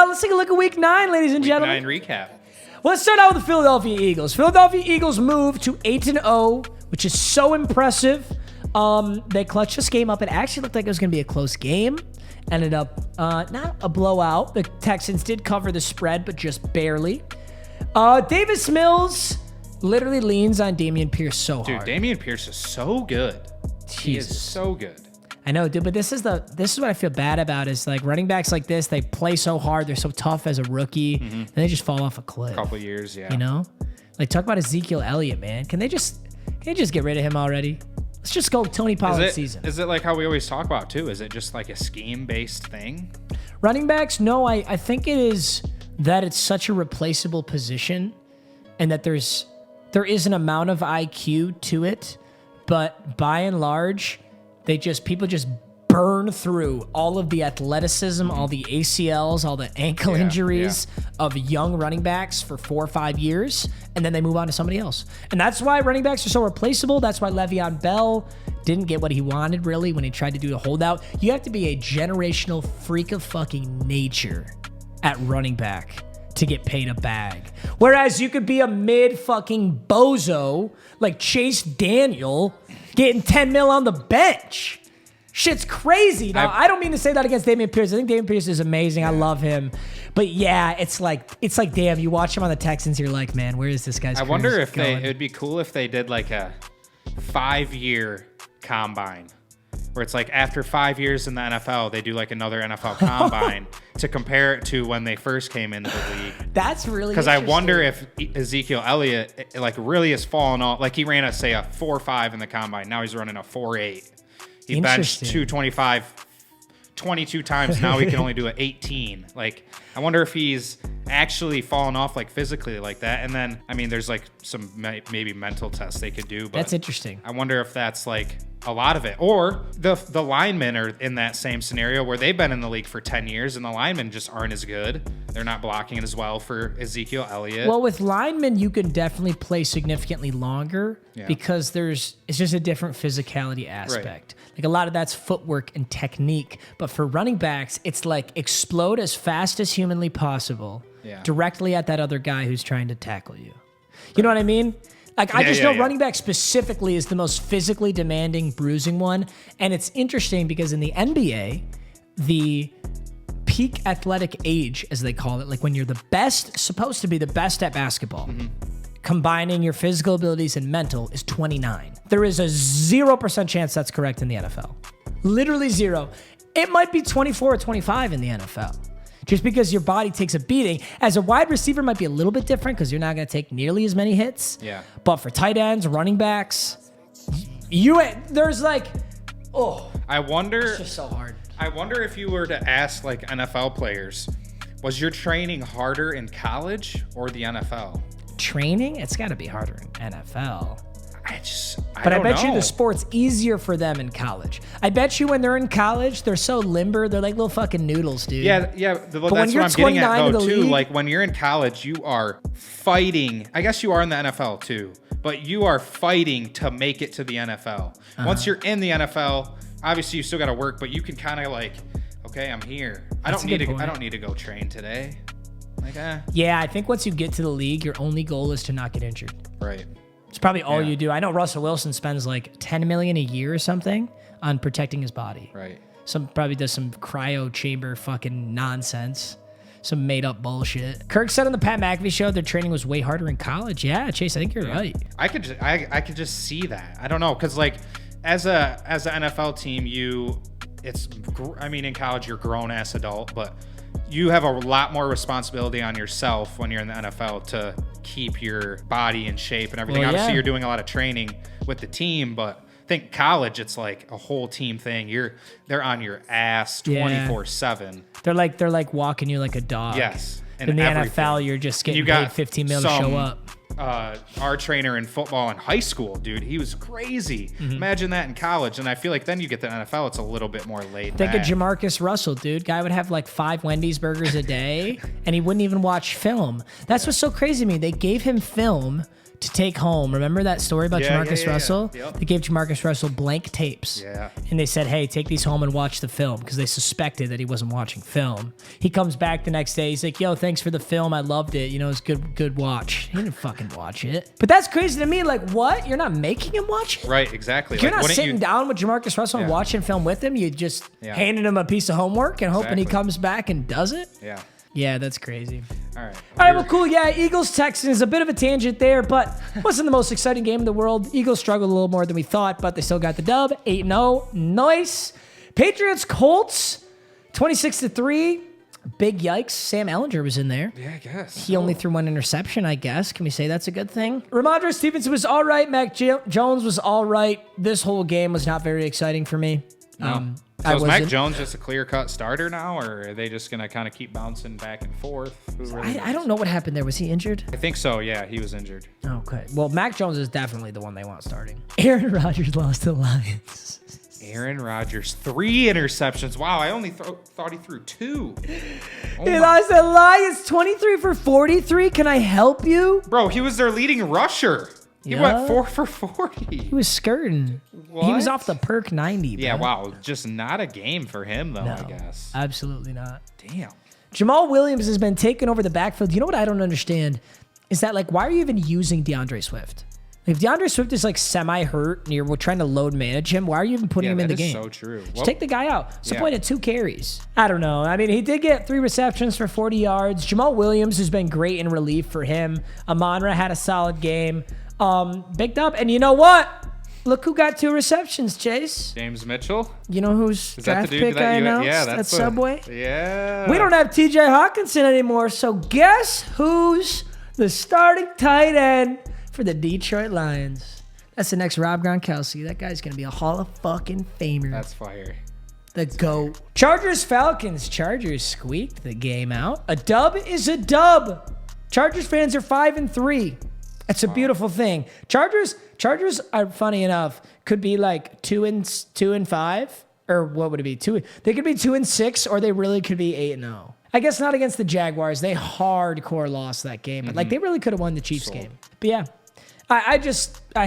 let's take a look at Week 9, ladies and gentlemen. Week 9 recap. Well, let's start out with the Philadelphia Eagles. Philadelphia Eagles moved to 8-0, which is so impressive. They clutched this game up. It actually looked like it was going to be a close game. Ended up not a blowout. The Texans did cover the spread, but just barely. Davis Mills literally leans on Dameon Pierce so hard. Dude, Dameon Pierce is so good. Jesus. He is so good. I know, dude, but this is what I feel bad about is like running backs like this, they play so hard, they're so tough as a rookie, and they just fall off a cliff. A couple years, yeah. You know? Like, talk about Ezekiel Elliott, man. Can they just get rid of him already? Let's just go Tony Pollard season. Is it like how we always talk about, too? Is it just like a scheme-based thing? Running backs? No, I think it is that it's such a replaceable position and that there is an amount of IQ to it, but by and large, people just burn through all of the athleticism, all the ACLs, all the ankle injuries of young running backs for 4 or 5 years, and then they move on to somebody else. And that's why running backs are so replaceable. That's why Le'Veon Bell didn't get what he wanted, really, when he tried to do the holdout. You have to be a generational freak of fucking nature at running back to get paid a bag. Whereas you could be a mid-fucking bozo like Chase Daniel getting 10 mil on the bench. Shit's crazy. Now, I don't mean to say that against Dameon Pierce. I think Dameon Pierce is amazing. I love him. But yeah, it's like, damn, you watch him on the Texans, you're like, man, where is this guy's I wonder if going? it would be cool if they did like a 5-year combine where it's like after 5 years in the NFL, they do like another NFL combine to compare it to when they first came into the league. That's really because I wonder if Ezekiel Elliott like really has fallen off. Like he ran a 4.5 in the combine. Now he's running a 4.8. He benched 225 22 times. Now he can only do an 18. Like I wonder if he's actually fallen off like physically like that. And then I mean, there's like some maybe mental tests they could do. But that's interesting. I wonder if that's like a lot of it, or the linemen are in that same scenario where they've been in the league for 10 years and the linemen just aren't as good. They're not blocking it as well for Ezekiel Elliott. Well, with linemen, you can definitely play significantly longer because it's just a different physicality aspect. Right. Like a lot of that's footwork and technique. But for running backs, it's like explode as fast as humanly possible directly at that other guy who's trying to tackle you. You know what I mean? Like, I just know running back specifically is the most physically demanding, bruising one. And it's interesting because in the NBA, the peak athletic age, as they call it, like when you're the best, supposed to be the best at basketball, combining your physical abilities and mental, is 29. There is a 0% chance that's correct in the NFL. Literally zero. It might be 24 or 25 in the NFL. Just because your body takes a beating. As a wide receiver might be a little bit different because you're not going to take nearly as many hits. Yeah. But for tight ends, running backs, there's like, I wonder. It's just so hard. I wonder if you were to ask like NFL players, was your training harder in college or the NFL? Training? It's got to be harder in NFL. I bet you the sport's easier for them in college. I bet you when they're in college, they're so limber. They're like little fucking noodles, dude. Yeah. That's what I'm getting at, though, too. Like, when you're in college, you are fighting. I guess you are in the NFL, too. But you are fighting to make it to the NFL. Once you're in the NFL, obviously you still got to work, but you can kind of like, okay, I'm here. I don't need to go train today. Like, Yeah, I think once you get to the league, your only goal is to not get injured. Right. It's probably all you do. I know Russell Wilson spends like $10 million a year or something on protecting his body. Right. Probably does some cryo chamber fucking nonsense. Some made up bullshit. Kirk said on the Pat McAfee show their training was way harder in college. Yeah, Chase, I think you're right. I could just see that. I don't know, because like as an NFL team, in college you're a grown ass adult, but you have a lot more responsibility on yourself when you're in the NFL to keep your body in shape and everything. Obviously, you're doing a lot of training with the team, but I think college, it's like a whole team thing. They're on your ass 24/7. They're like walking you like a dog. Yes. In the NFL, you're just getting paid $15 million to show up. Our trainer in football in high school, dude, he was crazy. Imagine that in college. And I feel like then you get to the NFL, it's a little bit more laid back. Think of Jamarcus Russell, dude. Guy would have like 5 Wendy's burgers a day and he wouldn't even watch film. That's what's so crazy to me. They gave him film to take home. Remember that story about Jamarcus Russell? Yep. They gave Jamarcus Russell blank tapes. Yeah. And they said, hey, take these home and watch the film because they suspected that he wasn't watching film. He comes back the next day. He's like, yo, thanks for the film. I loved it. You know, it's good watch. He didn't fucking watch it. But that's crazy to me. Like, what? You're not making him watch it? Right, exactly. You're not sitting down with Jamarcus Russell and watching film with him. You just handing him a piece of homework and hoping he comes back and does it? Yeah. Yeah, that's crazy. All right. All right, well, cool. Yeah, Eagles-Texans, a bit of a tangent there, but wasn't the most exciting game in the world. Eagles struggled a little more than we thought, but they still got the dub. 8-0. Nice. Patriots-Colts, 26-3. Big yikes. Sam Ellinger was in there. Yeah, I guess. He only threw one interception, I guess. Can we say that's a good thing? Ramondre Stevenson was all right. Mac Jones was all right. This whole game was not very exciting for me. No. So is Mac Jones just a clear-cut starter now, or are they just going to kind of keep bouncing back and forth? I don't know what happened there. Was he injured? I think so, yeah. He was injured. Okay. Well, Mac Jones is definitely the one they want starting. Aaron Rodgers lost to the Lions. Aaron Rodgers, 3 interceptions. Wow, I only thought he threw 2. He lost to the Lions, 23 for 43. Can I help you? Bro, he was their leading rusher. He went 4 for 40. He was skirting. What? He was off the perk 90. Yeah, bro. wow. Just not a game for him, though, I guess. Absolutely not. Damn. Jamal Williams has been taking over the backfield. You know what I don't understand? Is that, like, why are you even using DeAndre Swift? If DeAndre Swift is, like, semi-hurt and you're trying to load manage him, why are you even putting him in the game? That is so true. Just take the guy out. What's the point of 2 carries? I don't know. I mean, he did get 3 receptions for 40 yards. Jamal Williams has been great in relief for him. Amon-Ra had a solid game. Big dub. And you know what? Look who got 2 receptions, Chase. James Mitchell. You know whose draft pick I announced at Subway? Yeah. We don't have TJ Hawkinson anymore, so guess who's the starting tight end for the Detroit Lions? That's the next Rob Gronkowski. That guy's going to be a Hall of fucking Famer. That's fire. The GOAT. Chargers-Falcons. Chargers squeaked the game out. A dub is a dub. Chargers fans are 5-3. That's a beautiful thing. Chargers are, funny enough, could be like 2-5, or what would it be? They could be 2-6, or they really could be 8-0. I guess not against the Jaguars. They hardcore lost that game, but like they really could have won the Chiefs game. But yeah, I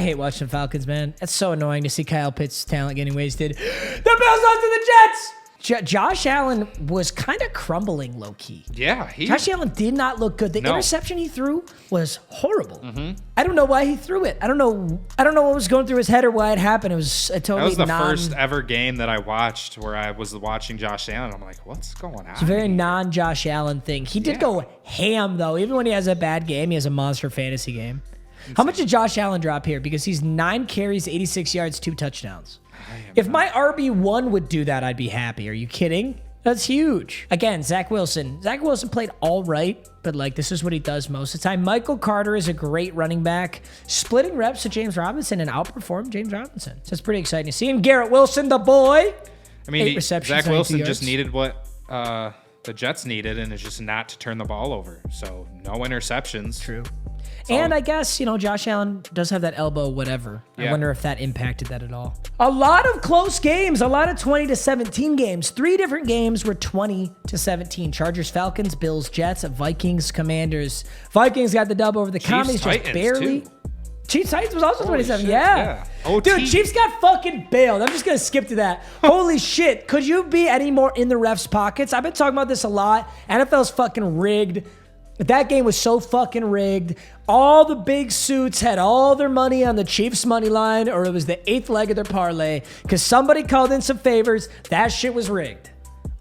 hate watching Falcons, man. It's so annoying to see Kyle Pitts' talent getting wasted. The Bills lost to the Jets. Josh Allen was kind of crumbling low-key. Yeah. Josh Allen did not look good. The interception he threw was horrible. I don't know why he threw it. I don't know what was going through his head or why it happened. It was a totally That was the first ever game that I watched where I was watching Josh Allen. I'm like, what's going on? It's a very non-Josh Allen thing. He did go ham, though. Even when he has a bad game, he has a monster fantasy game. Insane. How much did Josh Allen drop here? Because he's 9 carries, 86 yards, 2 touchdowns. If my RB1 would do that, I'd be happy. Are you kidding? That's huge. Again, Zach Wilson. Zach Wilson played all right, but like this is what he does most of the time. Michael Carter is a great running back, splitting reps with James Robinson and outperformed James Robinson. So it's pretty exciting to see. And Garrett Wilson, the boy. I mean, Zach Wilson just needed what the Jets needed, and it's just not to turn the ball over. So no interceptions. True. And I guess, Josh Allen does have that elbow, whatever. Yeah. I wonder if that impacted that at all. A lot of close games, a lot of 20-17 games. 3 different games were 20-17. Chargers, Falcons, Bills, Jets, Vikings, Commanders. Vikings got the dub over the Commies just barely. Too. Chiefs Titans was also 27. Yeah. Dude, Chiefs got fucking bailed. I'm just going to skip to that. Holy shit. Could you be any more in the refs' pockets? I've been talking about this a lot. NFL's fucking rigged. That game was so fucking rigged. All the big suits had all their money on the Chiefs money line, or it was the 8th leg of their parlay because somebody called in some favors. That shit was rigged.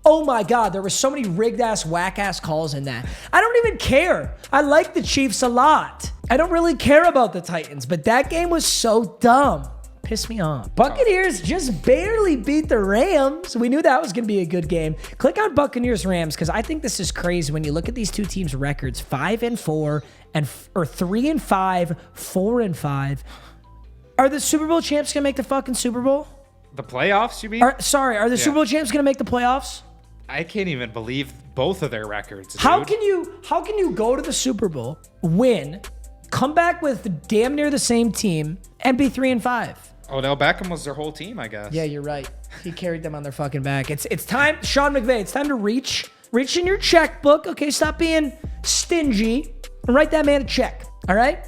Oh my God, there were so many rigged ass, whack ass calls in that. I don't even care. I like the Chiefs a lot. I don't really care about the Titans, but that game was so dumb. Pissed me off. Buccaneers just barely beat the Rams. We knew that was going to be a good game. Click on Buccaneers Rams because I think this is crazy when you look at these two teams' records: 5-4 or 3-5, 4-5. Are the Super Bowl champs going to make the fucking Super Bowl? The playoffs, you mean? Are the Super Bowl champs going to make the playoffs? I can't even believe both of their records. Dude. How can you go to the Super Bowl, win, come back with damn near the same team, and be 3-5? Odell Beckham was their whole team, I guess. Yeah, you're right. He carried them on their fucking back. It's time, Sean McVay, it's time to reach in your checkbook. Okay, stop being stingy and write that man a check. All right?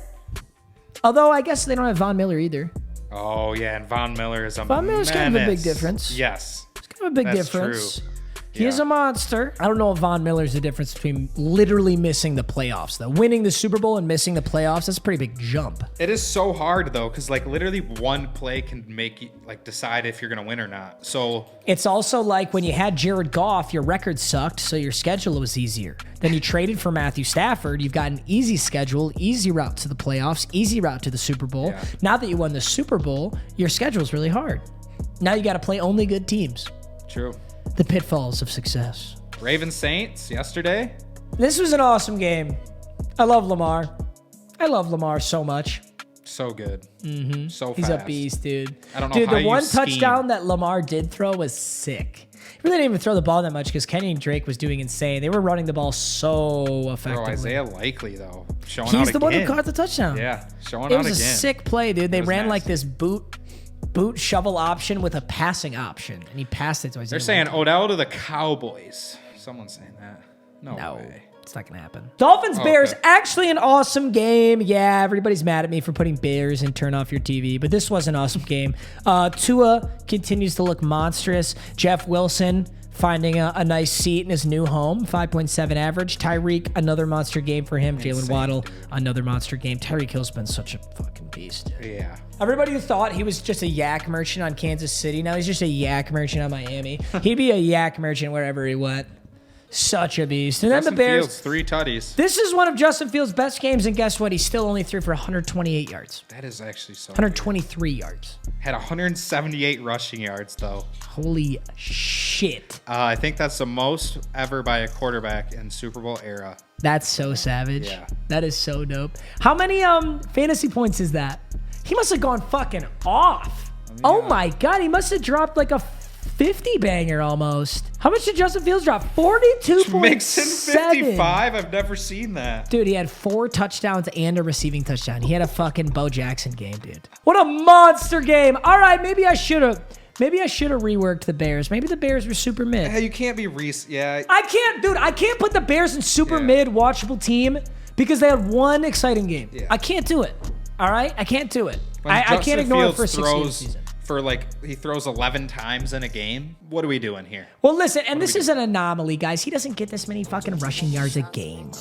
Although I guess they don't have Von Miller either. Oh, yeah, and Von Miller is a Von Miller's kind of a big difference. Yes. It's kind of a big difference. True. He is a monster. I don't know if Von Miller's the difference between literally missing the playoffs, though. Winning the Super Bowl and missing the playoffs, that's a pretty big jump. It is so hard, though, because, like, literally one play can make you, like, decide if you're going to win or not. So it's also like when you had Jared Goff, your record sucked, so your schedule was easier. Then you traded for Matthew Stafford. You've got an easy schedule, easy route to the playoffs, easy route to the Super Bowl. Yeah. Now that you won the Super Bowl, your schedule's really hard. Now you got to play only good teams. True. The pitfalls of success. Ravens Saints yesterday. This was an awesome game. I love Lamar. I love Lamar so much. So good. Mm-hmm. So fast. He's a beast, dude. I don't know dude, how the one scheme. touchdown that Lamar did throw was sick. He really didn't even throw the ball that much because Kenny and Drake was doing insane. They were running the ball so effectively. Bro, Isaiah Likely, though. Showing He's out the one who again. caught the touchdown. Yeah, showing It out was again. a sick play, dude. They ran nasty. like this boot shovel option with a passing option, and he passed it to Isaiah. They're saying Likely. Odell to the Cowboys. Someone's saying that. No way. It's not going to happen. Dolphins-Bears, Okay. actually an awesome game. Yeah, everybody's mad at me for putting Bears and turn off your TV, but this was an awesome game. Tua continues to look monstrous. Jeff Wilson finding a nice seat in his new home, 5.7 average. Tyreek, another monster game for him. Jalen Waddle, another monster game. Tyreek Hill's been such a fucking beast. Yeah. Everybody who thought he was just a yak merchant on Kansas City, now he's just a yak merchant on Miami. He'd be a yak merchant wherever he went. Such a beast. And then Justin the Bears. Fields, 3 tutties. This is one of Justin Fields' best games, and guess what? He still only threw for 128 yards. That is actually so 123 yards. weird. Had 178 rushing yards, though. Holy shit. I think that's the most ever by a quarterback in Super Bowl era. That's so savage. Yeah. That is so dope. How many fantasy points is that? He must have gone fucking off. Oh my God. He must have dropped like a 50 banger almost. How much did Justin Fields drop? 42.7. Mixon 55? I've never seen that. Dude, he had 4 touchdowns and a receiving touchdown. He had a fucking Bo Jackson game, dude. What a monster game. All right, maybe I should have reworked the Bears. Maybe the Bears were super mid. Yeah, you can't be Yeah. I can't put the Bears in super mid watchable team because they had one exciting game. Yeah. I can't do it. All right? I can't do it. When I can't Justin ignore it Fields for a 6-game season. He throws 11 times in a game. What are we doing here? Well, listen, and this is an anomaly, guys. He doesn't get this many fucking rushing yards a game.